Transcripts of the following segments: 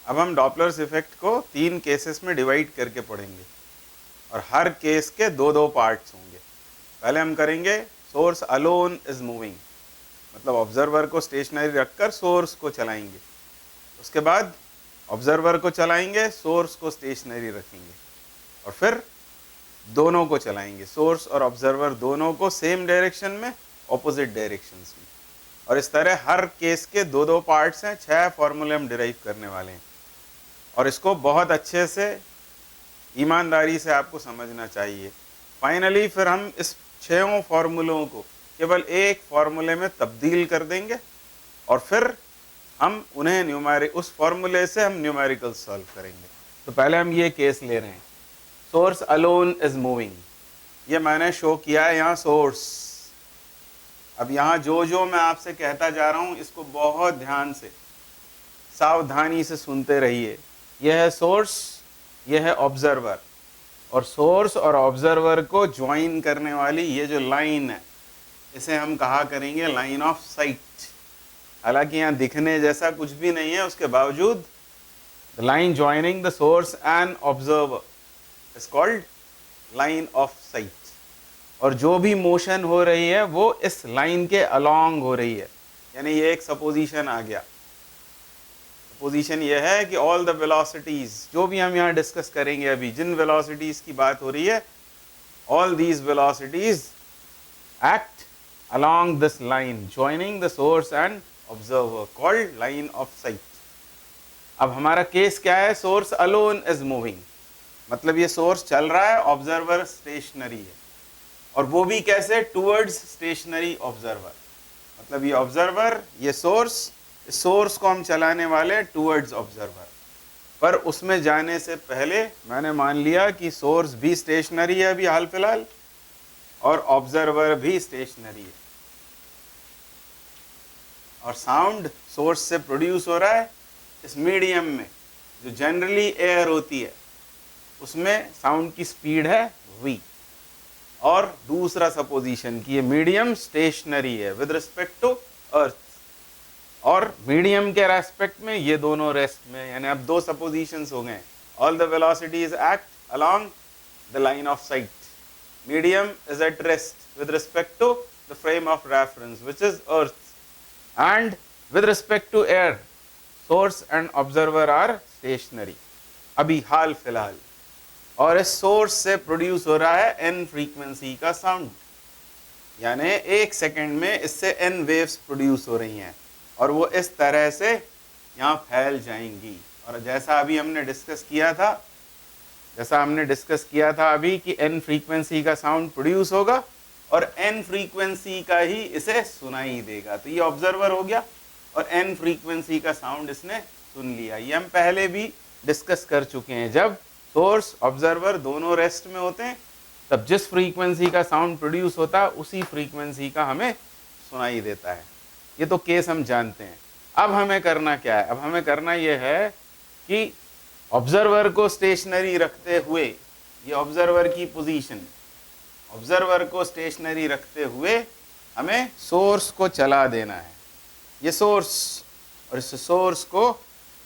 अब हम Doppler's effect को 3 केसेस में डिवाइड करके पढ़ेंगे और हर केस के 2-2 पार्ट्स होंगे। पहले हम करेंगे सोर्स अलोन इज मूविंग, मतलब ऑब्जर्वर को स्टेशनरी रखकर सोर्स को चलाएंगे। उसके बाद ऑब्जर्वर को चलाएंगे, सोर्स को स्टेशनरी रखेंगे और फिर दोनों को चलाएंगे, सोर्स और ऑब्जर्वर दोनों को सेम डायरेक्शन में, ऑपोजिट डायरेक्शंस में। और इस तरह हर केस के 2-2 पार्ट्स हैं, 6 फॉर्मूले हम डिराइव करने वाले हैं और इसको बहुत अच्छे से ईमानदारी से आपको समझना चाहिए। फाइनली फिर हम इस 6 फॉर्मूलों को केवल एक फॉर्मूले में तब्दील कर देंगे और फिर हम उन्हें उस फॉर्मूले से हम न्यूमेरिकल सॉल्व करेंगे। तो पहले हम ये केस ले रहे हैं, सोर्स अलोन इज मूविंग। ये मैंने शो किया है यहाँ सोर्स। अब यहाँ जो मैं आपसे कहता जा रहा हूँ इसको बहुत ध्यान से सावधानी से सुनते रहिए। यह है सोर्स, यह है ऑब्जर्वर, और सोर्स और ऑब्जर्वर को ज्वाइन करने वाली ये जो लाइन है इसे हम कहा करेंगे लाइन ऑफ साइट। हालांकि यहाँ दिखने जैसा कुछ भी नहीं है, उसके बावजूद the line joining the source and observer is called line of site. और जो भी मोशन हो रही है वो इस लाइन के अलोंग हो रही है, यानी ये एक सपोजिशन आ गया। सपोजिशन ये है कि ऑल द वेलोसिटीज, जो भी हम यहाँ डिस्कस करेंगे अभी, जिन वेलोसिटीज की बात हो रही है, all these velocities act along this line joining the source and observer called line of sight। अब हमारा केस क्या है, सोर्स अलोन इज मूविंग, मतलब ये सोर्स चल रहा है, ऑब्जर्वर स्टेशनरी है, और वो भी कैसे, टूवर्ड्स स्टेशनरी ऑब्जर्वर। मतलब ये ऑब्जर्वर, ये सोर्स को हम चलाने वाले हैं टूवर्ड्स ऑब्जर्वर, पर उसमें जाने से पहले मैंने मान लिया कि सोर्स भी स्टेशनरी है अभी हाल फिलहाल और ऑब्जर्वर भी स्टेशनरी है, और साउंड सोर्स से प्रोड्यूस हो रहा है इस मीडियम में जो जनरली एयर होती है, उसमें साउंड की स्पीड है v। और दूसरा सपोजिशन कि ये मीडियम स्टेशनरी है विद रिस्पेक्ट टू अर्थ, और मीडियम के रेस्पेक्ट में ये दोनों रेस्ट में, यानी अब 2 सपोजिशंस हो गए। All the velocities act along the line of site, medium is at rest with respect to the frame of reference which is earth, and with respect to air source and observer are stationary अभी हाल फिलहाल। और इस source से produce हो रहा है n frequency का sound, यानी 1 सेकेंड में इससे n वेव्स प्रोड्यूस हो रही हैं और वो इस तरह से यहाँ फैल जाएंगी। और जैसा अभी हमने डिस्कस किया था अभी कि n फ्रीक्वेंसी का साउंड प्रोड्यूस होगा और n फ्रीक्वेंसी का ही इसे सुनाई देगा। तो ये ऑब्जर्वर हो गया और n फ्रीक्वेंसी का साउंड इसने सुन लिया। ये हम पहले भी डिस्कस कर चुके हैं, जब सोर्स ऑब्जर्वर दोनों रेस्ट में होते हैं तब जिस फ्रीक्वेंसी का साउंड प्रोड्यूस होता है उसी फ्रीक्वेंसी का हमें सुनाई देता है। ये तो केस हम जानते हैं। अब हमें करना क्या है, अब हमें करना यह है कि ऑब्जर्वर को स्टेशनरी रखते हुए, ये ऑब्जर्वर की पोजीशन, ऑब्जर्वर को स्टेशनरी रखते हुए हमें सोर्स को चला देना है। ये सोर्स, और इस सोर्स को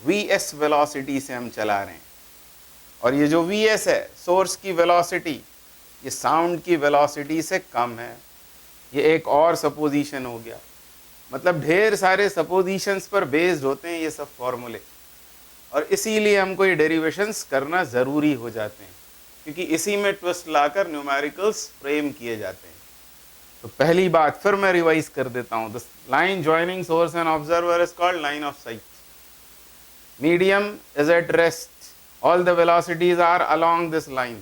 Vs वेलोसिटी से हम चला रहे हैं, और ये जो Vs है सोर्स की वेलोसिटी, ये साउंड की वेलोसिटी से कम है। ये एक और सपोजिशन हो गया। मतलब ढेर सारे सपोजिशंस पर बेस्ड होते हैं ये सब फॉर्मूले, और इसीलिए हमको ये डेरिवेशंस करना ज़रूरी हो जाते हैं, क्योंकि इसी में ट्विस्ट लाकर न्यूमेरिकल्स फ्रेम किए जाते हैं। तो पहली बात फिर मैं रिवाइज कर देता हूँ, the line joining source and observer is called line of sight. Medium is at rest, all the velocities are along this line.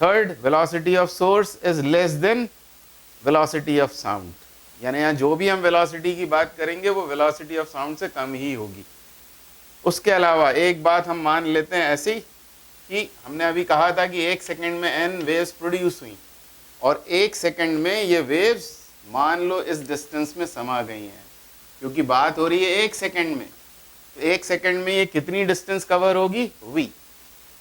Third, velocity of source is less than velocity of sound, यानी यहाँ जो भी हम velocity की बात करेंगे वो velocity of sound से कम ही होगी। उसके अलावा एक बात हम मान लेते हैं ऐसी कि हमने अभी कहा था कि 1 सेकेंड में n वेव्स प्रोड्यूस हुई, और 1 सेकेंड में ये वेव्स मान लो इस डिस्टेंस में समा गई हैं, क्योंकि बात हो रही है 1 सेकेंड में। तो 1 सेकेंड में ये कितनी डिस्टेंस कवर होगी, v।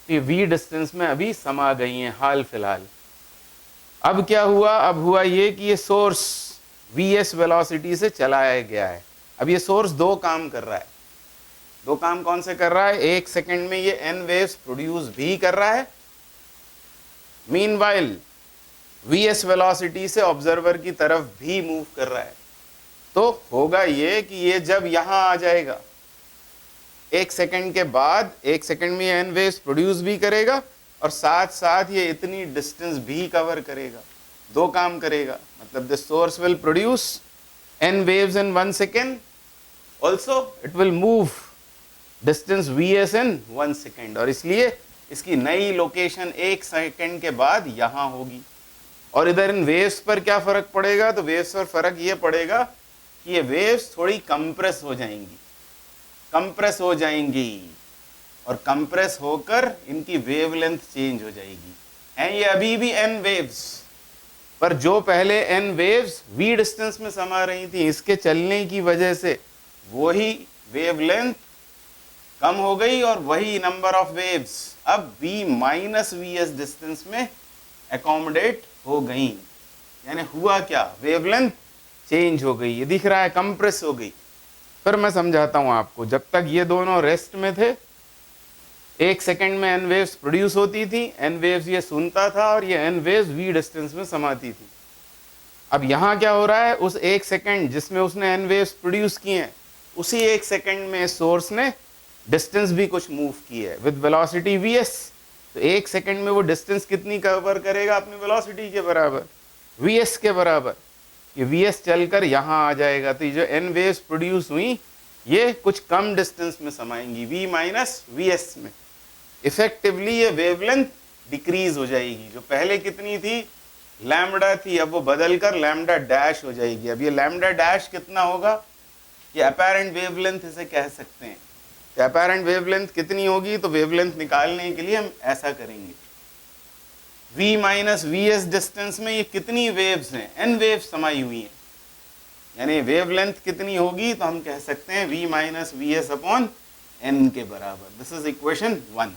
तो ये v डिस्टेंस में अभी समा गई हैं हाल फिलहाल। अब क्या हुआ, अब हुआ ये कि ये सोर्स Vs वेलोसिटी से चलाया गया है। अब ये सोर्स 2 काम कर रहा है। दो काम कौन से कर रहा है, 1 सेकंड में ये n वेव्स प्रोड्यूस भी कर रहा है, मीनवाइल vs वेलोसिटी से ऑब्जर्वर की तरफ भी मूव कर रहा है। तो होगा ये कि ये जब यहां आ जाएगा 1 सेकंड के बाद, 1 सेकंड में ये n वेव्स प्रोड्यूस भी करेगा और साथ साथ ये इतनी डिस्टेंस भी कवर करेगा, दो काम करेगा। मतलब the source will produce n waves in 1 second, also it will move distance vs in 1 second, और इसलिए इसकी नई लोकेशन 1 सेकंड के बाद यहां होगी। और इधर इन वेव्स पर क्या फर्क पड़ेगा, तो वेव्स पर फर्क ये पड़ेगा कि ये वेव्स थोड़ी कंप्रेस हो जाएंगी, कंप्रेस हो जाएंगी और कंप्रेस होकर इनकी वेवलेंथ चेंज हो जाएगी। हैं ये अभी भी n वेव्स, पर जो पहले n वेव्स v डिस्टेंस में समा रही थी, इसके चलने की वजह से वही वेवलेंथ कम हो गई और वही नंबर ऑफ वेव्स अब v माइनस vs डिस्टेंस में एकोमोडेट हो गई। यानी हुआ क्या, वेवलेंथ चेंज हो गई, ये दिख रहा है कंप्रेस हो गई। फिर मैं समझाता हूं आपको, जब तक ये दोनों रेस्ट में थे 1 सेकंड में n वेव्स प्रोड्यूस होती थी, n वेव्स ये सुनता था और ये n वेव्स v डिस्टेंस में समाती थी। अब यहाँ क्या हो रहा है, उस 1 सेकंड जिसमें उसने n वेव्स प्रोड्यूस किए हैं, उसी 1 सेकंड में सोर्स ने डिस्टेंस भी कुछ मूव की है विद वेलोसिटी vs। तो 1 सेकंड में वो डिस्टेंस कितनी कवर करेगा, अपनी वेलोसिटी के बराबर, vs के बराबर। ये vs चलकर यहाँ आ जाएगा, तो ये जो n वेव्स प्रोड्यूस हुई ये कुछ कम डिस्टेंस में समाएंगी, v माइनस vs में। इफेक्टिवली ये वेवलेंथ डिक्रीज हो जाएगी, जो पहले कितनी थी, लैम्डा थी, अब वो बदलकर लैम्डा डैश हो जाएगी। अब ये लैम्डा डैश कितना होगा, ये अपेरेंट वेवलेंथ इसे कह सकते हैं। तो अपेरेंट वेवलेंथ कितनी होगी, तो वेवलेंथ निकालने के लिए हम ऐसा करेंगे, v माइनस vs डिस्टेंस में ये कितनी वेव्स हैं, n वेव्स समाई हुई हैं, यानी वेवलेंथ कितनी होगी, तो हम कह सकते हैं v minus vs upon n के बराबर। This is equation 1।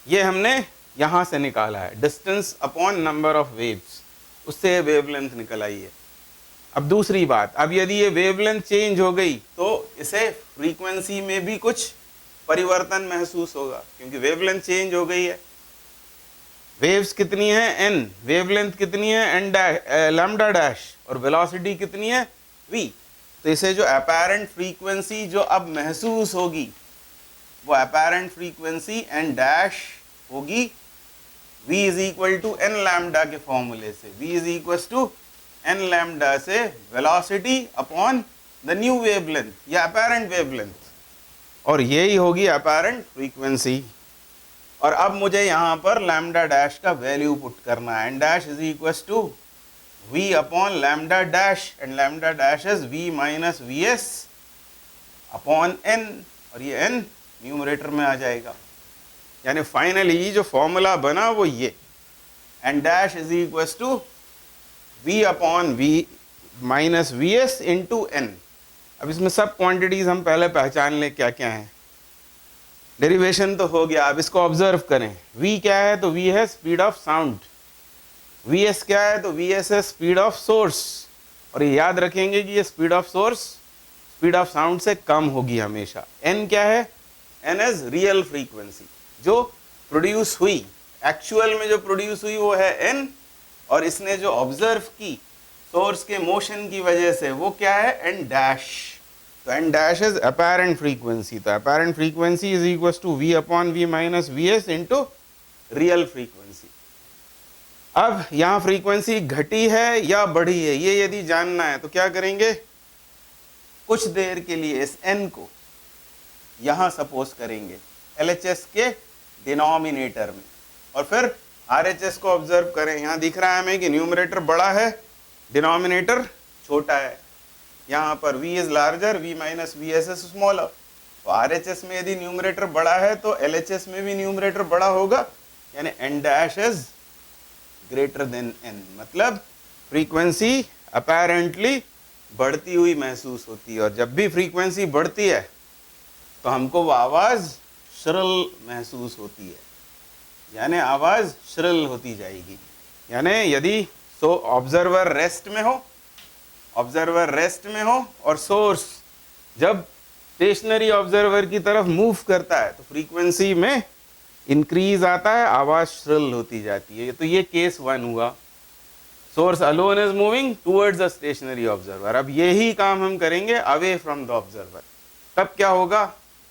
ये हमने यहां से निकाला है, distance upon number of waves, उससे वेवलेंथ निकल आई है। अब दूसरी बात, अब यदि ये वेवलेंथ चेंज हो गई तो इसे फ्रीक्वेंसी में भी कुछ परिवर्तन महसूस होगा, क्योंकि वेवलेंथ चेंज हो गई है। वेव्स कितनी है n, वेवलेंथ कितनी है n डैश लैम्डा डैश, और वेलोसिटी कितनी है v। तो इसे जो अपैरेंट फ्रीक्वेंसी जो अब महसूस होगी, वो अपैरेंट फ्रीक्वेंसी n डैश होगी v is equal to n lambda के फॉर्मूले से। v is equal to n lambda से velocity upon the new wavelength या अपैरेंट वेवलेंथ, और यही होगी अपैरेंट फ्रीक्वेंसी। और अब मुझे यहाँ पर लैम्डा डैश का वैल्यू पुट करना है, n dash is equal to v upon lambda dash, and lambda dash is v minus vs upon n, और ये n न्यूमरेटर में आ जाएगा। यानी फाइनली जो फॉर्मूला बना वो ये, n dash is equal to v upon v minus vs into n। अब इसमें सब क्वांटिटीज हम पहले पहचान लें क्या क्या है। डेरिवेशन तो हो गया, अब इसको ऑब्जर्व करें। v क्या है, तो v है स्पीड ऑफ साउंड, vs क्या है, तो vs है स्पीड ऑफ सोर्स। और ये याद रखेंगे कि ये speed of source speed of sound से कम होगी हमेशा। n क्या है, n इज रियल फ्रीक्वेंसी जो प्रोड्यूस हुई, एक्चुअल में जो प्रोड्यूस हुई वो है n, और इसने जो ऑब्जर्व की सोर्स के मोशन की वजह से वो क्या है, n डैश। तो n dash is apparent frequency, तो apparent frequency is equal to v upon v minus vs into real frequency. अब यहाँ फ्रीक्वेंसी घटी है या बढ़ी है, ये यदि जानना है तो क्या करेंगे, कुछ देर के लिए इस n को यहाँ सपोज करेंगे LHS के डिनोमिनेटर में, और फिर RHS को ऑब्जर्व करें। यहाँ दिख रहा है हमें कि न्यूमरेटर बड़ा है, डिनोमिनेटर छोटा है। यहाँ पर v is larger, v minus vs is smaller. तो RHS में यदि न्यूमरेटर बड़ा है तो LHS में भी न्यूमरेटर बड़ा होगा, यानी n dash is greater than n, मतलब फ्रीक्वेंसी अपैरेंटली बढ़ती हुई महसूस होती है। और जब भी फ्रीक्वेंसी बढ़ती है तो हमको वो आवाज़ श्रिल महसूस होती है, यानी आवाज़ श्रिल होती जाएगी। यानी यदि ऑब्जर्वर रेस्ट में हो, ऑब्जर्वर रेस्ट में हो और सोर्स जब स्टेशनरी ऑब्जर्वर की तरफ मूव करता है तो फ्रीक्वेंसी में इंक्रीज आता है, आवाज श्रिल होती जाती है। तो ये केस 1 हुआ, source alone is moving towards the stationary observer. अब यही काम हम करेंगे अवे फ्रॉम द ऑब्जर्वर। तब क्या होगा,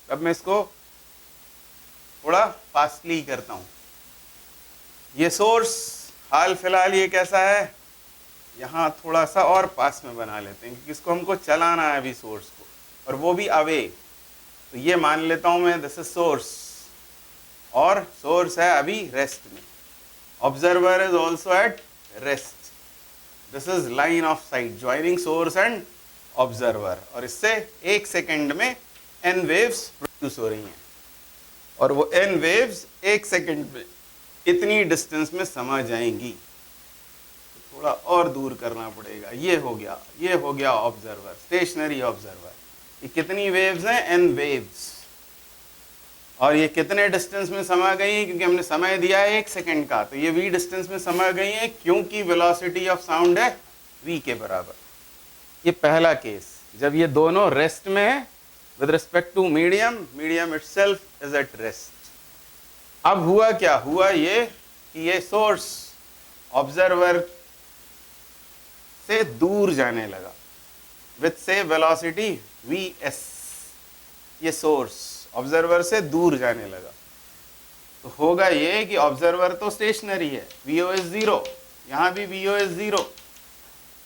तब मैं इसको थोड़ा फास्टली करता हूं। ये सोर्स हाल फिलहाल ये कैसा है, यहां थोड़ा सा और पास में बना लेते हैं क्योंकि इसको हमको चलाना है अभी सोर्स को, और वो भी अवे। तो ये मान लेता हूं मैं दिस इज सोर्स, और सोर्स है अभी रेस्ट में, observer is also at rest. This is line of site joining source and observer, और इससे 1 सेकेंड में n वेव्स प्रोड्यूस हो रही हैं, और वो n वेव्स 1 सेकेंड में इतनी डिस्टेंस में समा जाएंगी। तो थोड़ा और दूर करना पड़ेगा। ये हो गया ऑब्जर्वर, स्टेशनरी ऑब्जर्वर। ये कितनी वेव्स हैं, n वेव्स, और ये कितने डिस्टेंस में समा गई हैं, क्योंकि हमने समय दिया है 1 सेकेंड का, तो ये v डिस्टेंस में समा गई है क्योंकि वेलोसिटी ऑफ साउंड है v के बराबर। ये पहला केस, जब ये दोनों रेस्ट में है with respect to medium itself is at rest. अब हुआ क्या, हुआ ये कि ये सोर्स ऑब्जर्वर से दूर जाने लगा विद से वेलोसिटी vs। ये सोर्स ऑब्जर्वर से दूर जाने लगा, तो होगा ये कि ऑब्जर्वर तो स्टेशनरी है, vo इज 0, यहां भी vo इज 0।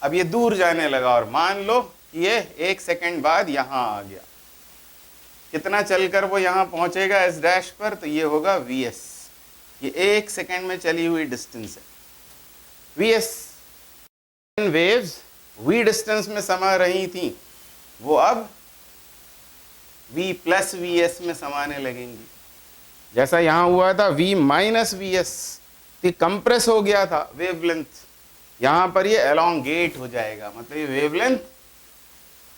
अब ये दूर जाने लगा, और मान लो कि ये 1 सेकेंड बाद यहां आ गया। कितना चलकर वो यहां पहुंचेगा एस डैश पर, तो ये होगा vs। ये 1 सेकेंड में चली हुई डिस्टेंस है vs। वेव्स v डिस्टेंस में समा रही थी, वो अब v प्लस vs में समाने लगेंगी। जैसा यहां हुआ था v माइनस vs, ये कंप्रेस हो गया था वेवलेंथ, यहां पर ये एलोंगेट हो जाएगा, मतलब ये वेवलेंथ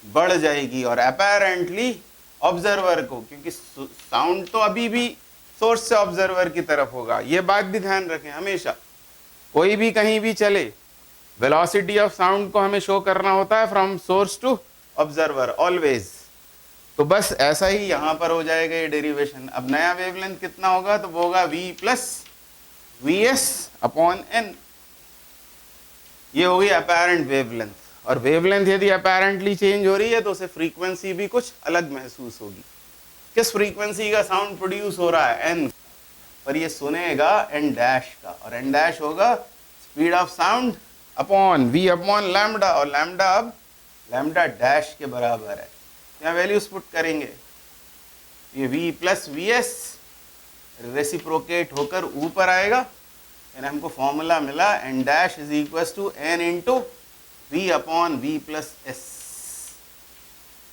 बढ़ जाएगी। और अपेरेंटली ऑब्जर्वर को, क्योंकि साउंड तो अभी भी सोर्स से ऑब्जर्वर की तरफ होगा, ये बात भी ध्यान रखें हमेशा, कोई भी कहीं भी चले, वेलोसिटी ऑफ साउंड को हमें शो करना होता है from source to observer always. तो बस ऐसा ही यहां पर हो जाएगा ये डेरिवेशन। अब नया वेवलेंथ कितना होगा, तो वो होगा v plus vs upon n। ये होगी अपेरेंट वेवलेंथ, और वेवलेंथ यदि अपेरेंटली चेंज हो रही है तो उसे फ्रीक्वेंसी भी कुछ अलग महसूस होगी। किस फ्रीक्वेंसी का साउंड प्रोड्यूस हो रहा है, n, पर ये सुनेगा n डैश का, और n डैश होगा speed of sound upon v upon lambda, और लैम्डा अब लैम्डा डैश के बराबर है। यहाँ वैल्यूज पुट करेंगे, ये v प्लस vs रेसिप्रोकेट होकर ऊपर आएगा, यानी हमको फॉर्मूला मिला n dash is equal to n into v upon v plus s।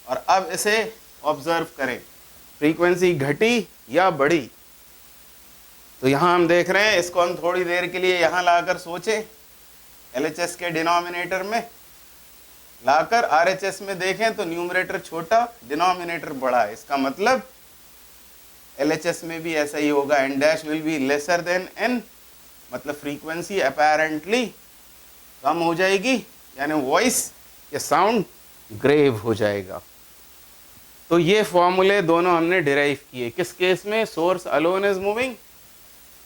और अब इसे ऑब्जर्व करें, फ्रीक्वेंसी घटी या बढ़ी, तो यहाँ हम देख रहे हैं, इसको हम थोड़ी देर के लिए यहाँ लाकर सोचें, LHS के डिनोमिनेटर में लाकर RHS में देखें तो न्यूमरेटर छोटा, डिनोमिनेटर बड़ा है। इसका मतलब LHS में भी ऐसा ही होगा, n dash will be lesser than n, मतलब फ्रीक्वेंसी अपेरेंटली कम हो जाएगी, यानी वॉइस या साउंड ग्रेव हो जाएगा। तो ये फॉर्मूले दोनों हमने डिराइव किए, किस केस में, source alone is moving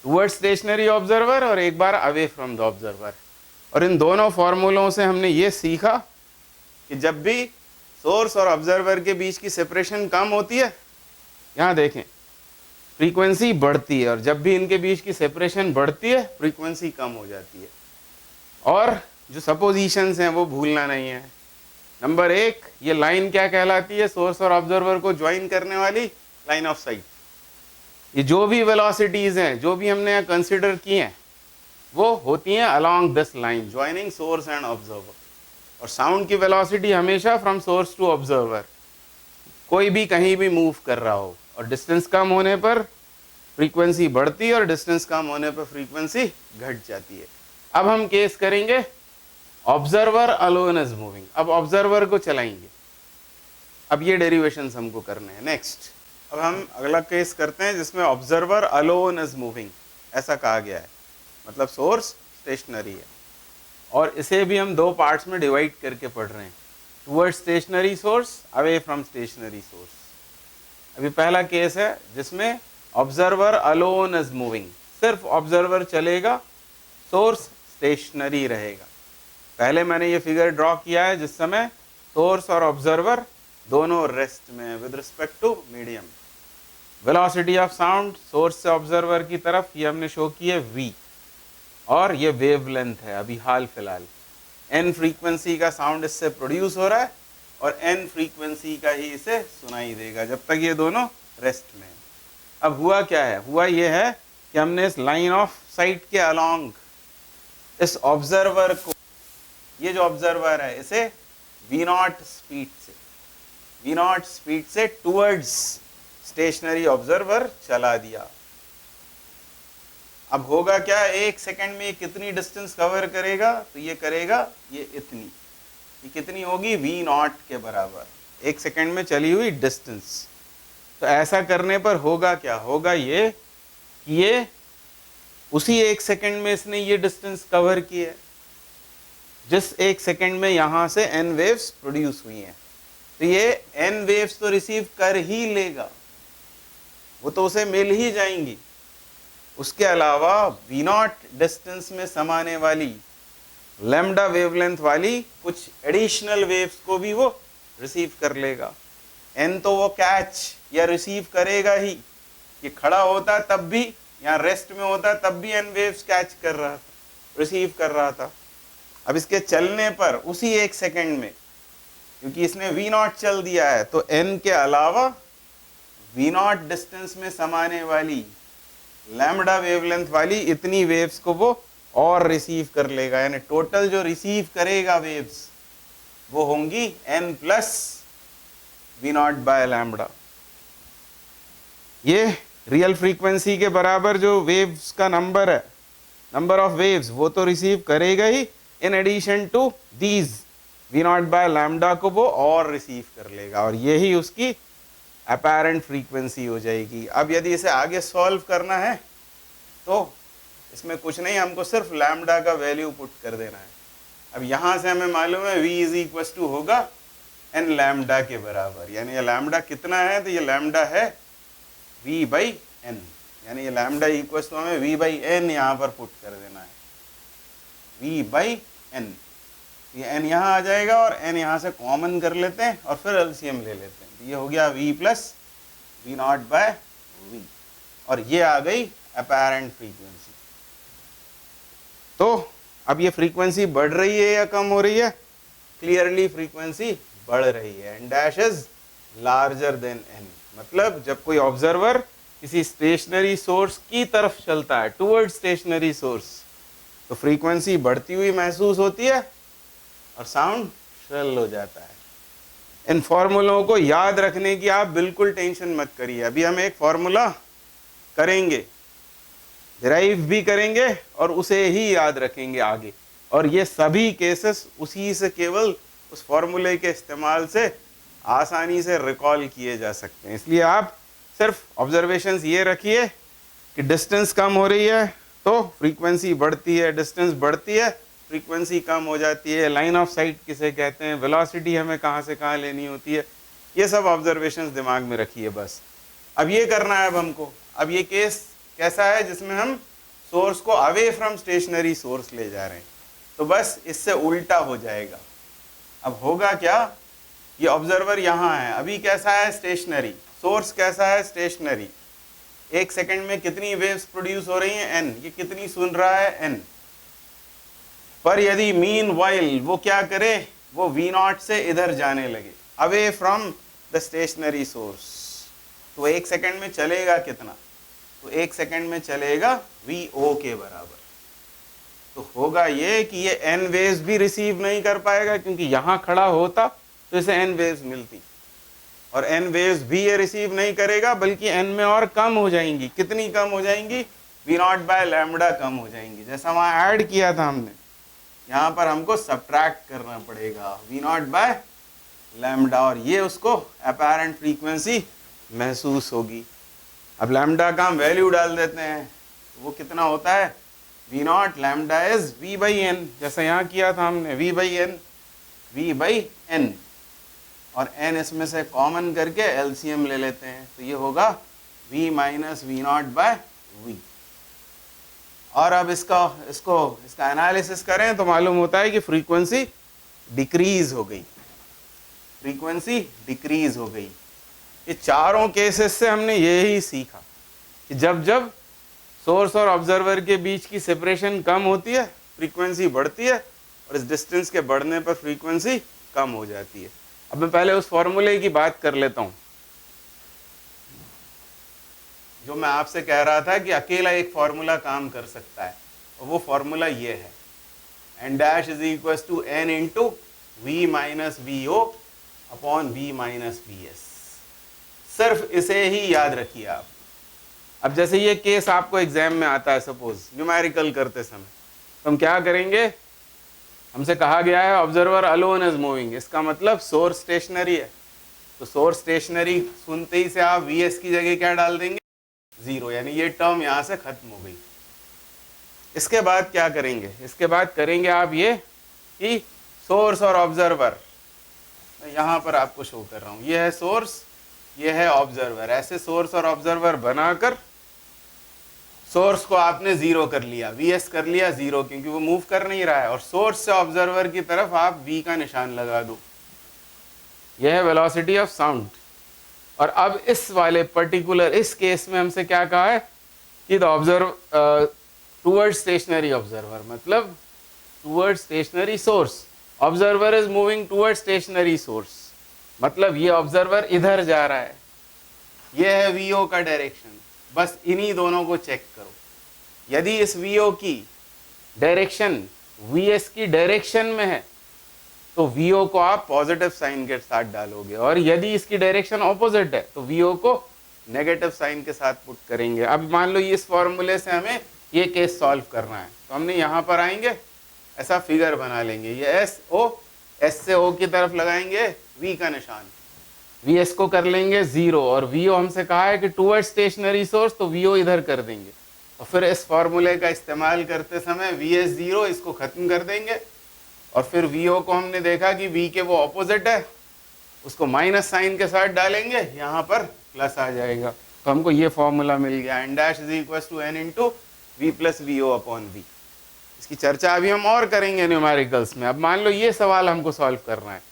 towards stationary observer और एक बार अवे फ्रॉम द ऑब्जर्वर। और इन दोनों फॉर्मूलों से हमने ये सीखा कि जब भी सोर्स और ऑब्जर्वर के बीच की सेपरेशन कम होती है, यहाँ देखें फ्रीक्वेंसी बढ़ती है, और जब भी इनके बीच की सेपरेशन बढ़ती है फ्रीक्वेंसी कम हो जाती है। और जो सपोजिशंस हैं वो भूलना नहीं है। नंबर 1, ये लाइन क्या कहलाती है, सोर्स और ऑब्जर्वर को ज्वाइन करने वाली लाइन ऑफ साइट। ये जो भी वेलोसिटीज हैं, जो भी हमने यहाँ कंसिडर की हैं, वो होती हैं along this line joining source and observer. और साउंड की वेलोसिटी हमेशा फ्रॉम सोर्स टू ऑब्जर्वर, कोई भी कहीं भी मूव कर रहा हो, और डिस्टेंस कम होने पर फ्रीक्वेंसी बढ़ती है और डिस्टेंस कम होने पर फ्रीक्वेंसी घट जाती है। अब हम केस करेंगे ऑब्जर्वर अलोन इज मूविंग। अब ऑब्जर्वर को चलाएंगे, अब ये डेरिवेशंस हमको करने हैं। नेक्स्ट, अब हम अगला केस करते हैं जिसमें ऑब्जर्वर अलोन इज मूविंग ऐसा कहा गया है, मतलब सोर्स स्टेशनरी है, और इसे भी हम 2 पार्ट्स में डिवाइड करके पढ़ रहे हैं, towards stationary source, away from stationary source. अभी पहला केस है जिसमें ऑब्जर्वर अलोन इज मूविंग, सिर्फ ऑब्जर्वर चलेगा, सोर्स स्टेशनरी रहेगा। पहले मैंने ये फिगर ड्रॉ किया है जिस समय सोर्स और ऑब्जर्वर दोनों रेस्ट में है with respect to medium. Velocity of sound source से ऑब्जर्वर की तरफ ये हमने शो की है v, और ये वेवलेंथ है अभी हाल फिलहाल। n फ्रीक्वेंसी का साउंड इससे प्रोड्यूस हो रहा है और n फ्रीक्वेंसी का ही इसे सुनाई देगा जब तक ये दोनों रेस्ट में है। अब हुआ क्या है, हुआ ये है कि हमने इस लाइन ऑफ साइट के अलोंग इस ऑब्जर्वर को, ये जो ऑब्जर्वर है इसे v0 स्पीड से टुवर्ड्स स्टेशनरी ऑब्जर्वर चला दिया। अब होगा क्या, एक सेकंड में ये कितनी डिस्टेंस कवर करेगा, तो ये करेगा ये इतनी, ये कितनी होगी v0 के बराबर, एक सेकंड में चली हुई डिस्टेंस। तो ऐसा करने पर होगा क्या, होगा ये कि ये उसी एक सेकंड में इसने ये डिस्टेंस कवर की है जिस एक सेकंड में यहां से n वेव्स प्रोड्यूस हुई हैं। तो ये n वेव्स तो रिसीव कर ही लेगा, वो तो उसे मिल ही जाएंगी। उसके अलावा v0 डिस्टेंस में समाने वाली लैम्डा वेवलेंथ वाली कुछ एडिशनल वेव्स को भी वो रिसीव कर लेगा। n तो वो कैच या रिसीव करेगा ही, ये खड़ा होता तब भी, यहाँ रेस्ट में होता तब भी n वेव्स कैच कर रहा था, रिसीव कर रहा था। अब इसके चलने पर उसी एक सेकंड में, क्योंकि इसने v0 चल दिया है, तो n के अलावा v0 डिस्टेंस में समाने वाली लैम्डा वेवलेंथ वाली इतनी वेव्स को वो और रिसीव कर लेगा, यानी टोटल जो रिसीव करेगा वेव्स वो होंगी n plus v0 by lambda. ये रियल फ्रीक्वेंसी के बराबर जो वेव्स का नंबर है, नंबर ऑफ वेव्स, वो तो रिसीव करेगा ही, in addition to these v0 by lambda को वो और रिसीव कर लेगा, और यही उसकी अपैरेंट फ्रीक्वेंसी हो जाएगी। अब यदि इसे आगे सॉल्व करना है तो इसमें कुछ नहीं, हमको सिर्फ लैम्डा का वैल्यू पुट कर देना है। अब यहाँ से हमें मालूम है v इज इक्वल टू होगा n लैम्डा के बराबर, यानी ये लैम्डा कितना है, तो ये लैम्डा है v बाई n, यानी ये लैम्डा इक्वल टू हमें v बाई n यहाँ पर पुट कर देना है, v बाई n। ये n यहाँ आ जाएगा और n यहाँ से कॉमन कर लेते हैं और फिर एलसीएम ले लेते हैं, तो ये हो गया v plus v0 bye v, और ये आ गई अपैरेंट फ्रीक्वेंसी। तो अब ये फ्रीक्वेंसी बढ़ रही है या कम हो रही है, क्लियरली फ्रीक्वेंसी बढ़ रही है, n dash is larger than n। मतलब जब कोई ऑब्जर्वर किसी स्टेशनरी सोर्स की तरफ चलता है, टुवर्ड स्टेशनरी सोर्स, तो फ्रीक्वेंसी बढ़ती हुई महसूस होती है और साउंड श्रिल हो जाता है। इन फॉर्मूलों को याद रखने की आप बिल्कुल टेंशन मत करिए। अभी हम एक फॉर्मूला करेंगे, डिराइव भी करेंगे और उसे ही याद रखेंगे आगे, और ये सभी केसेस उसी से, केवल उस फॉर्मूले के इस्तेमाल से आसानी से रिकॉल किए जा सकते हैं। इसलिए आप सिर्फ ऑब्जर्वेशंस ये रखिए कि डिस्टेंस कम हो रही है तो फ्रीक्वेंसी बढ़ती है, डिस्टेंस बढ़ती है फ्रीक्वेंसी कम हो जाती है, लाइन ऑफ साइट किसे कहते हैं, वेलोसिटी हमें कहाँ से कहाँ लेनी होती है, ये सब ऑब्जर्वेशंस दिमाग में रखिए बस। अब ये करना है अब हमको। अब ये केस कैसा है जिसमें हम सोर्स को अवे फ्रॉम स्टेशनरी सोर्स ले जा रहे हैं, तो बस इससे उल्टा हो जाएगा। अब होगा क्या, ये ऑब्जर्वर यहाँ है, अभी कैसा है स्टेशनरी, सोर्स कैसा है स्टेशनरी, एक सेकंड में कितनी वेव्स प्रोड्यूस हो रही हैं n, ये कितनी सुन रहा है n। पर यदि मीन वाइल वो क्या करे, वो v0 से इधर जाने लगे, away from the stationary source, तो एक सेकंड में चलेगा कितना, तो एक सेकंड में चलेगा vo के बराबर। तो होगा ये कि ये n वेव्स भी रिसीव नहीं कर पाएगा, क्योंकि यहाँ खड़ा होता तो इसे n वेव्स मिलती, और n वेव्स भी ये रिसीव नहीं करेगा, बल्कि n में और कम हो जाएंगी। कितनी कम हो जाएंगी, v0 बाय लैम्डा कम हो जाएंगी। जैसा वहाँ ऐड किया था हमने, यहाँ पर हमको सब्ट्रैक्ट करना पड़ेगा v0 बाय लैम्डा, और ये उसको अपैरेंट फ्रीक्वेंसी महसूस होगी। अब लैम्डा का हम वैल्यू डाल देते हैं, वो कितना होता है, v0 lambda is v by n, जैसा यहाँ किया था हमने v by n, v by n, और n इसमें से कॉमन करके एलसीएम ले लेते हैं, तो ये होगा v minus V not by V. और अब इसका एनालिसिस करें तो मालूम होता है कि फ्रीक्वेंसी डिक्रीज हो गई, फ्रीक्वेंसी डिक्रीज हो गई। ये चारों केसेस से हमने यही सीखा कि जब जब सोर्स और ऑब्जर्वर के बीच की सेपरेशन कम होती है फ्रीक्वेंसी बढ़ती है, और इस डिस्टेंस के बढ़ने पर फ्रीक्वेंसी कम हो जाती है। अब मैं पहले उस फॉर्मूले की बात कर लेता हूं जो मैं आपसे कह रहा था कि अकेला एक फॉर्मूला काम कर सकता है, और वो फॉर्मूला ये है, N dash is equal to N into V minus V O upon V minus V S. सिर्फ इसे ही याद रखिए आप। अब जैसे ये केस आपको एग्जाम में आता है, सपोज न्यूमेरिकल करते समय, तो हम क्या करेंगे, हमसे कहा गया है ऑब्जर्वर अलोन इज मूविंग, इसका मतलब सोर्स स्टेशनरी है, तो सोर्स स्टेशनरी सुनते ही से आप वी एस की जगह क्या डाल देंगे, 0, यानी ये टर्म यहां से खत्म हो गई। इसके बाद क्या करेंगे, इसके बाद करेंगे आप ये कि सोर्स और ऑब्जर्वर, मैं यहां पर आपको शो कर रहा हूं, ये है सोर्स, ये है ऑब्जर्वर, ऐसे सोर्स और ऑब्जर्वर बनाकर सोर्स को आपने 0 कर लिया, Vs कर लिया 0, क्योंकि वो मूव कर नहीं रहा है, और सोर्स से ऑब्जर्वर की तरफ आप V का निशान लगा दो, यह है वेलोसिटी ऑफ साउंड। और अब इस वाले पर्टिकुलर इस केस में हमसे क्या कहा है कि the observe towards stationary observer, मतलब towards stationary source, observer is moving towards stationary source, मतलब ये ऑब्जर्वर इधर जा रहा है, ये है वीओ का डायरेक्शन। बस इन्हीं दोनों को चेक करो, यदि इस वीओ की डायरेक्शन वीएस की डायरेक्शन में है तो वीओ को आप पॉजिटिव साइन के साथ डालोगे, और यदि इसकी डायरेक्शन ऑपोजिट है तो वीओ को नेगेटिव साइन के साथ पुट करेंगे। अब मान लो इस फॉर्मूले से हमें ये केस सॉल्व करना है, तो हमने यहाँ पर आएंगे, ऐसा फिगर बना लेंगे, ये एस ओ, एस से ओ की तरफ लगाएंगे वी का निशान, वी एस को कर लेंगे 0, और वीओ हमसे कहा है कि टूवर्ड्स स्टेशनरी सोर्स, तो वीओ इधर कर देंगे, और फिर इस फॉर्मूले का इस्तेमाल करते समय वी एस 0 इसको खत्म कर देंगे, और फिर वीओ को हमने देखा कि वी के वो ऑपोजिट है, उसको माइनस साइन के साथ डालेंगे, यहाँ पर प्लस आ जाएगा, तो हमको ये फॉर्मूला मिल गया, N dash is equal to N into V plus V O upon V. इसकी चर्चा अभी हम और करेंगे न्यूमेरिकल्स में। अब मान लो ये सवाल हमको सॉल्व करना है,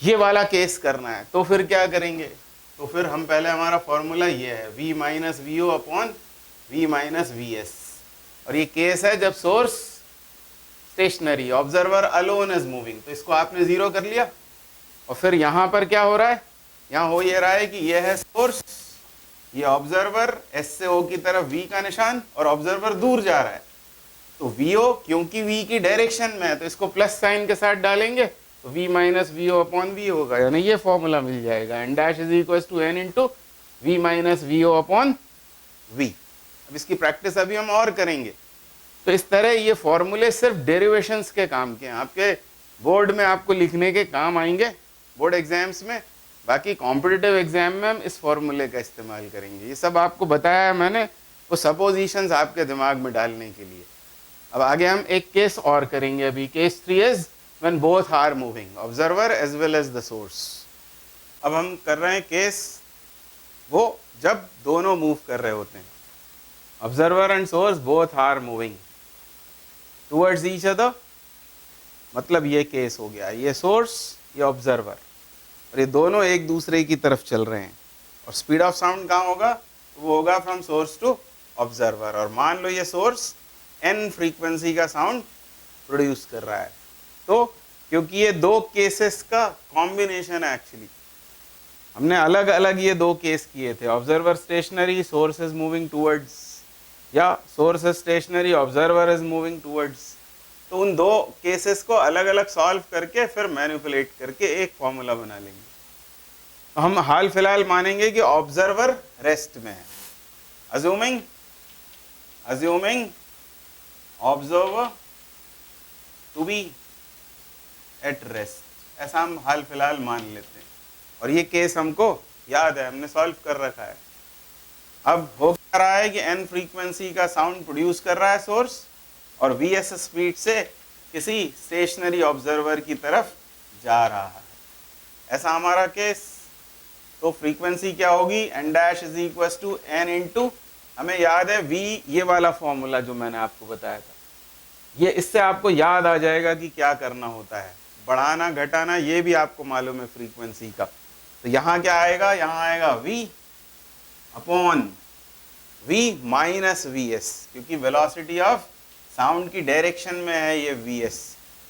ये वाला केस करना है, तो फिर क्या करेंगे, तो फिर हम पहले, हमारा फॉर्मूला ये है v minus V O upon V minus V S, और ये केस है जब source stationary, observer alone is moving, तो इसको आपने 0 कर लिया, और फिर यहाँ पर क्या हो रहा है, यहाँ हो ये रहा है कि ये है सोर्स, ये ऑब्जर्वर, एस से ओ की तरफ v का निशान, और ऑब्जर्वर दूर जा रहा है, तो vo क्योंकि v की डायरेक्शन में है तो इसको प्लस साइन के साथ डालेंगे, तो v minus V O upon V होगा, यानी ये फॉर्मूला मिल जाएगा, N dash is equal to N into V minus V O upon V. अब इसकी प्रैक्टिस अभी हम और करेंगे। तो इस तरह ये फॉर्मूले सिर्फ डेरिवेशंस के काम के हैं, आपके बोर्ड में आपको लिखने के काम आएंगे बोर्ड एग्जाम्स में, बाकी कॉम्पिटिटिव एग्जाम में हम इस फॉर्मूले का इस्तेमाल करेंगे। ये सब आपको बताया है मैंने, वो सपोजिशंस आपके दिमाग में डालने के लिए। अब आगे हम एक केस और करेंगे अभी, case 3 is when both are moving, observer as well as the source. अब हम कर रहे हैं केस वो जब दोनों मूव कर रहे होते हैं, observer and source both are moving towards each other, मतलब ये केस हो गया, ये सोर्स, ये ऑब्जर्वर, और ये दोनों एक दूसरे की तरफ चल रहे हैं, और स्पीड ऑफ साउंड कहाँ होगा, वो होगा फ्रॉम सोर्स टू ऑब्जर्वर। और मान लो ये सोर्स n फ्रीक्वेंसी का साउंड प्रोड्यूस कर रहा है, तो क्योंकि ये दो केसेस का कॉम्बिनेशन है, एक्चुअली हमने अलग अलग ये दो केस किए थे, observer stationary, source is moving towards, या source is stationary, observer is moving towards, तो उन दो केसेस को अलग अलग सॉल्व करके फिर मैनिपुलेट करके एक फॉर्मूला बना लेंगे। तो हम हाल फिलहाल मानेंगे कि ऑब्जर्वर रेस्ट में है, assuming observer to be at rest, ऐसा हम हाल फिलहाल मान लेते हैं, और ये केस हमको याद है, हमने सॉल्व कर रखा है। अब हो क्या रहा है कि n फ्रीक्वेंसी का साउंड प्रोड्यूस कर रहा है सोर्स, और vs स्पीड से किसी स्टेशनरी ऑब्जर्वर की तरफ जा रहा है, ऐसा हमारा केस। तो फ्रीक्वेंसी क्या होगी, N dash is equal to N into, हमें याद है वी, ये वाला फॉर्मूला जो मैंने आपको बताया था, ये इससे आपको याद आ जाएगा कि क्या करना होता है, बढ़ाना घटाना ये भी आपको मालूम है फ्रीक्वेंसी का। तो यहाँ क्या आएगा, यहाँ आएगा v upon v minus V S, क्योंकि वेलोसिटी ऑफ साउंड की डायरेक्शन में है ये वी एस,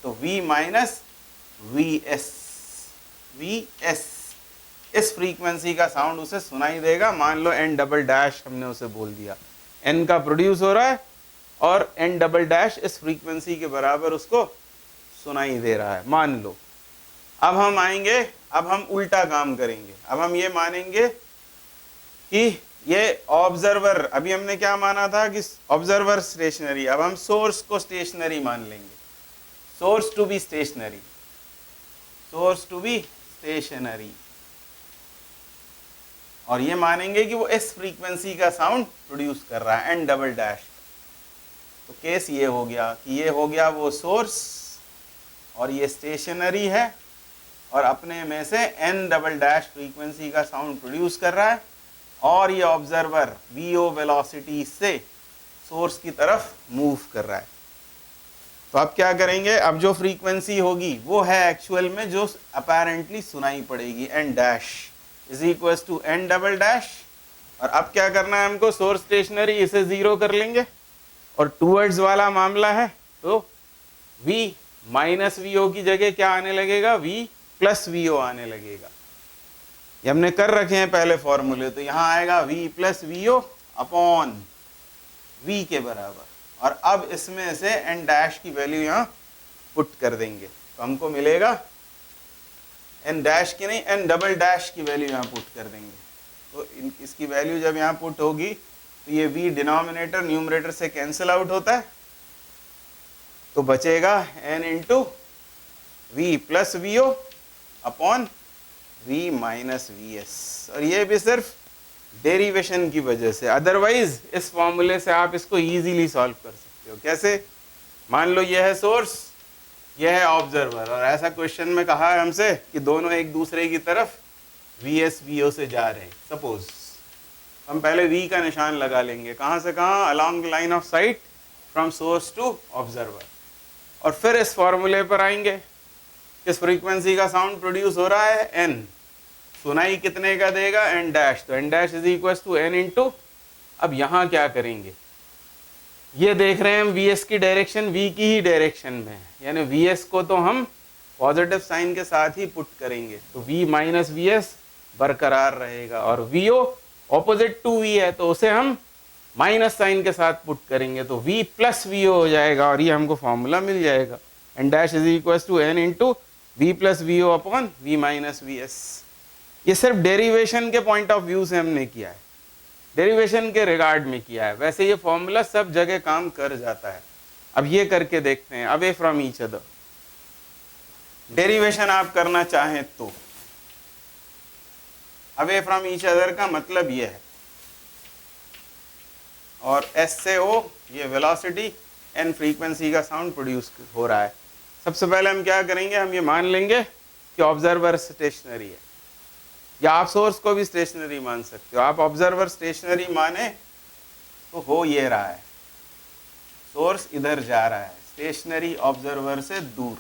तो v minus V S, V S, इस फ्रीक्वेंसी का साउंड उसे सुनाई देगा। मान लो एन डबल डैश हमने उसे बोल दिया, एन का प्रोड्यूस हो रहा है और एन डबल डैश इस फ्रीक्वेंसी के बराबर उसको सुनाई दे रहा है, मान लो। अब हम आएंगे, अब हम उल्टा काम करेंगे। अब हम ये मानेंगे कि ये ऑब्जर्वर, अभी हमने क्या माना था कि ऑब्जर्वर स्टेशनरी, अब हम सोर्स को स्टेशनरी मान लेंगे, source to be stationary, source to be stationary, और ये मानेंगे कि वो इस फ्रीक्वेंसी का साउंड प्रोड्यूस कर रहा है, एन डबल डैश। तो केस ये हो गया कि ये हो गया वो सोर्स और ये स्टेशनरी है, और अपने में से एन डबल डैश फ्रीक्वेंसी का साउंड प्रोड्यूस कर रहा है, और ये ऑब्जर्वर वीओ वेलोसिटी से सोर्स की तरफ मूव कर रहा है। तो अब क्या करेंगे, अब जो फ्रीक्वेंसी होगी वो है एक्चुअल में जो अपेरेंटली सुनाई पड़ेगी, N dash is equal to N double dash. और अब क्या करना है हमको, सोर्स स्टेशनरी इसे जीरो कर लेंगे, और टूवर्ड्स वाला मामला है तो v माइनस वीओ की जगह क्या आने लगेगा, v प्लस वीओ आने लगेगा। ये हमने कर रखे हैं पहले फॉर्मूले, तो यहाँ आएगा v plus V O upon v के बराबर, और अब इसमें से n डैश की वैल्यू यहाँ पुट कर देंगे, तो हमको मिलेगा n डैश की नहीं, n डबल डैश की वैल्यू यहाँ पुट कर देंगे। तो इसकी वैल्यू जब यहाँ पुट होगी तो ये v डिनोमिनेटर न्यूमरेटर से कैंसिल आउट होता है, तो बचेगा n into V plus V O upon v minus V S. और ये भी सिर्फ डेरिवेशन की वजह से, अदरवाइज इस फॉर्मूले से आप इसको इजीली सॉल्व कर सकते हो। कैसे, मान लो ये है सोर्स, ये है ऑब्जर्वर, और ऐसा क्वेश्चन में कहा है हमसे कि दोनों एक दूसरे की तरफ वी एस वी ओ से जा रहे हैं। सपोज हम पहले v का निशान लगा लेंगे, कहाँ से कहाँ, along the line of sight from source to observer, और फिर इस फॉर्मूले पर आएंगे, किस फ्रीक्वेंसी का साउंड प्रोड्यूस हो रहा है, n, सुनाई कितने का देगा, n डैश, तो n dash is equal to n into, अब यहाँ क्या करेंगे, ये देख रहे हैं हम वी एस की डायरेक्शन v की ही डायरेक्शन में है, यानी वी एस को तो हम पॉजिटिव साइन के साथ ही पुट करेंगे, तो v माइनस वी एस बरकरार रहेगा, और V O opposite to v है तो उसे हम माइनस साइन के साथ पुट करेंगे, तो v प्लस वी ओ हो जाएगा, और ये हमको फॉर्मूला मिल जाएगा, N dash is equal to N into V plus V O upon V minus V S. ये सिर्फ डेरिवेशन के पॉइंट ऑफ व्यू से हमने किया है, डेरिवेशन के रिगार्ड में किया है, वैसे ये फॉर्मूला सब जगह काम कर जाता है। अब ये करके देखते हैं, away from each other, derivation आप करना चाहें तो, अवे फ्रॉम ईच अदर का मतलब ये है, और एस से ओ ये वेलोसिटी, एन फ्रीक्वेंसी का साउंड प्रोड्यूस हो रहा है। सबसे पहले हम क्या करेंगे, हम ये मान लेंगे कि ऑब्जर्वर स्टेशनरी है, या आप सोर्स को भी स्टेशनरी मान सकते हो। आप ऑब्जर्वर स्टेशनरी माने तो हो ये रहा है, सोर्स इधर जा रहा है, स्टेशनरी ऑब्जर्वर से दूर,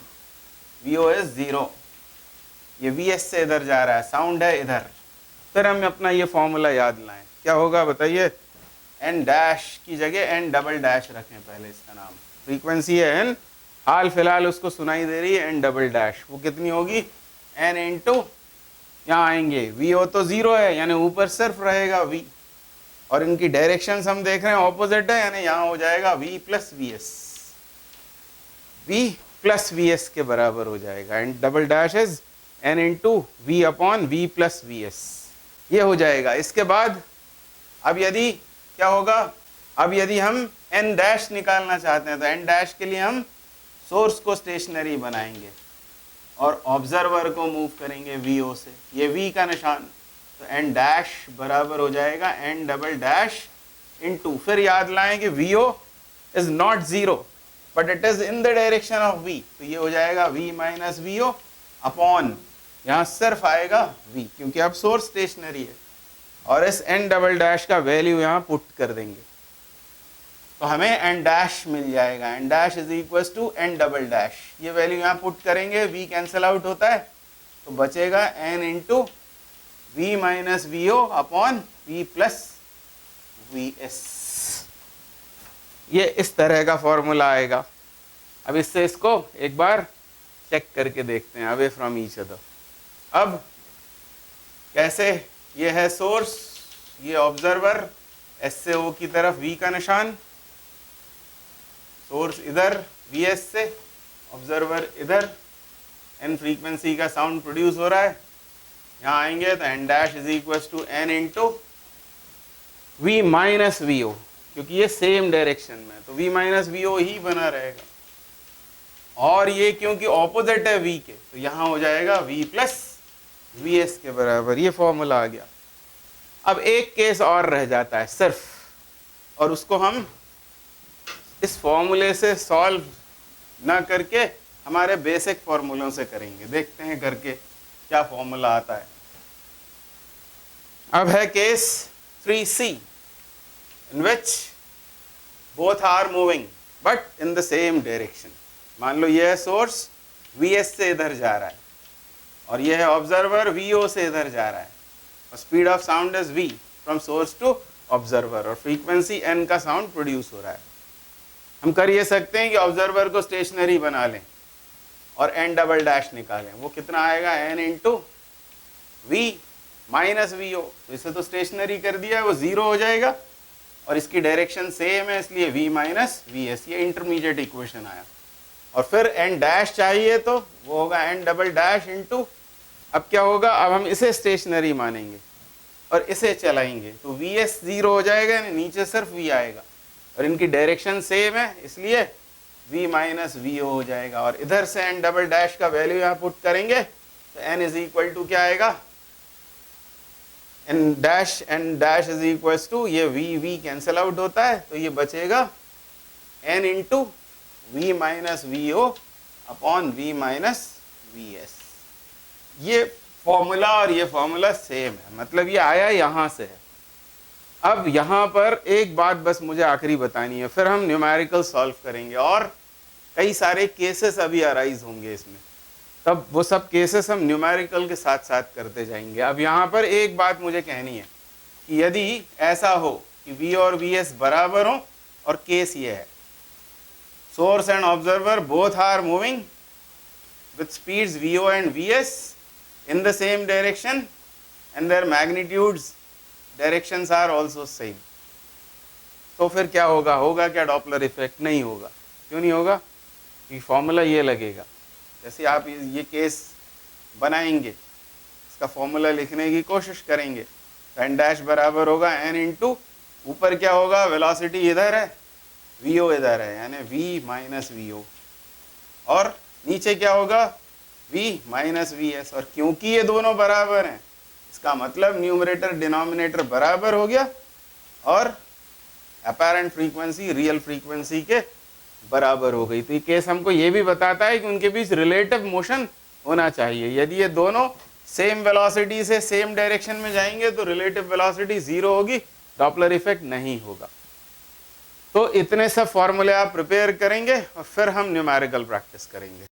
वीओ इज जीरो, ये वीएस से इधर जा रहा है, साउंड है इधर। फिर हम अपना ये फॉर्मूला याद लाएं, क्या होगा बताइए, एन डैश की जगह एन डबल डैश रखें, पहले इसका नाम, फ्रीक्वेंसी है एन, हाल फिलहाल उसको सुनाई दे रही है एन डबल डैश, वो कितनी होगी, एन इंटू, यहाँ आएंगे वी ओ तो जीरो है, यानी ऊपर सिर्फ रहेगा v, और इनकी डायरेक्शंस हम देख रहे हैं ऑपोजिट है, यानी यहाँ हो जाएगा v plus V S, v plus V S के बराबर हो जाएगा, and double dash is n into V upon V plus V S, ये हो जाएगा। इसके बाद अब यदि क्या होगा, अब यदि हम n डैश निकालना चाहते हैं तो n डैश के लिए हम सोर्स को स्टेशनरी बनाएंगे और ऑब्जर्वर को मूव करेंगे वीओ से, ये v का निशान, तो n डैश बराबर हो जाएगा n डबल डैश इंटू, फिर याद लाएं कि V O is not zero but it is in the direction of v, तो ये हो जाएगा v माइनस वीओ अपॉन यहाँ सिर्फ आएगा v, क्योंकि अब सोर्स स्टेशनरी है, और इस n डबल डैश का वैल्यू यहाँ पुट कर देंगे तो हमें n डैश मिल जाएगा। n dash is equal to n double dash, ये वैल्यू यहाँ पुट करेंगे, v कैंसिल आउट होता है तो बचेगा n into v minus V O upon v plus V S. ये इस तरह का फॉर्मूला आएगा। अब इससे इसको एक बार चेक करके देखते हैं अवे फ्रॉम ईच अदर। अब कैसे, ये है सोर्स, ये ऑब्जर्वर, एस से ओ की तरफ v का निशान, सोर्स इधर vs से, ऑब्जर्वर इधर, n फ्रीक्वेंसी का साउंड प्रोड्यूस हो रहा है। यहाँ आएंगे तो n dash is equal to n into v minus V O, क्योंकि ये सेम डायरेक्शन में, तो v माइनस वी ओ ही बना रहेगा, और ये क्योंकि ऑपोजिट है v के तो यहाँ हो जाएगा v प्लस वी एस के बराबर। ये फॉर्मूला आ गया। अब एक केस और रह जाता है सिर्फ, और उसको हम इस फॉर्मूले से सॉल्व ना करके हमारे बेसिक फॉर्मूलों से करेंगे। देखते हैं करके क्या फॉर्मूला आता है। अब है case 3C in which both are moving but in the same direction. मान लो ये है सोर्स Vs से इधर जा रहा है, और ये है ऑब्जर्वर Vo से इधर जा रहा है, और speed of sound is v from source to observer, और फ्रीक्वेंसी n का साउंड प्रोड्यूस हो रहा है। हम कर ये सकते हैं कि ऑब्जर्वर को स्टेशनरी बना लें और n डबल डैश निकालें। वो कितना आएगा, n into v minus V O, तो इसे तो स्टेशनरी कर दिया है, वो जीरो हो जाएगा, और इसकी डायरेक्शन सेम है इसलिए v माइनस वी एस, ये इंटरमीडिएट इक्वेशन आया। और फिर n डैश चाहिए तो वो होगा n डबल डैश इंटू, अब क्या होगा, अब हम इसे स्टेशनरी मानेंगे और इसे चलाएंगे तो वी एस जीरो हो जाएगा, नीचे सिर्फ v आएगा, और इनकी डायरेक्शन सेम है इसलिए v माइनस वी ओ हो जाएगा। और इधर से n डबल डैश का वैल्यू यहाँ पुट करेंगे तो n इज इक्वल टू क्या आएगा, n dash is equal to, ये v कैंसिल आउट होता है तो ये बचेगा n into v minus V O upon v minus V S. ये फॉर्मूला और ये फॉर्मूला सेम है, मतलब ये आया यहाँ से है। अब यहाँ पर एक बात बस मुझे आखिरी बतानी है, फिर हम न्यूमेरिकल सॉल्व करेंगे, और कई सारे केसेस अभी अराइज होंगे इसमें, तब वो सब केसेस हम न्यूमेरिकल के साथ साथ करते जाएंगे। अब यहाँ पर एक बात मुझे कहनी है कि यदि ऐसा हो कि v और vs बराबर हो, और केस ये है source and observer both are moving with speeds Vo and Vs in the same direction and their magnitudes directions are also same, तो फिर क्या होगा, होगा क्या डॉपलर इफेक्ट? नहीं होगा। क्यों नहीं होगा? कि फॉर्मूला ये लगेगा, जैसे आप ये केस बनाएंगे, इसका फॉर्मूला लिखने की कोशिश करेंगे, n डैश बराबर होगा n इंटू, ऊपर क्या होगा, वेलोसिटी इधर है, vo इधर है, यानी v माइनस वी ओ, और नीचे क्या होगा, v माइनस वी एस। और क्योंकि ये दोनों बराबर हैं, इसका मतलब न्यूमरेटर डिनोमिनेटर बराबर हो गया, और अपैरेंट फ्रीक्वेंसी रियल फ्रीक्वेंसी के बराबर हो गई। तो ये केस हमको ये भी बताता है कि उनके बीच रिलेटिव मोशन होना चाहिए। यदि ये दोनों सेम वेलोसिटी से सेम डायरेक्शन में जाएंगे तो रिलेटिव वेलोसिटी जीरो होगी, डॉपलर इफेक्ट नहीं होगा। तो इतने सब फॉर्मूले आप प्रिपेयर करेंगे और फिर हम न्यूमेरिकल प्रैक्टिस करेंगे।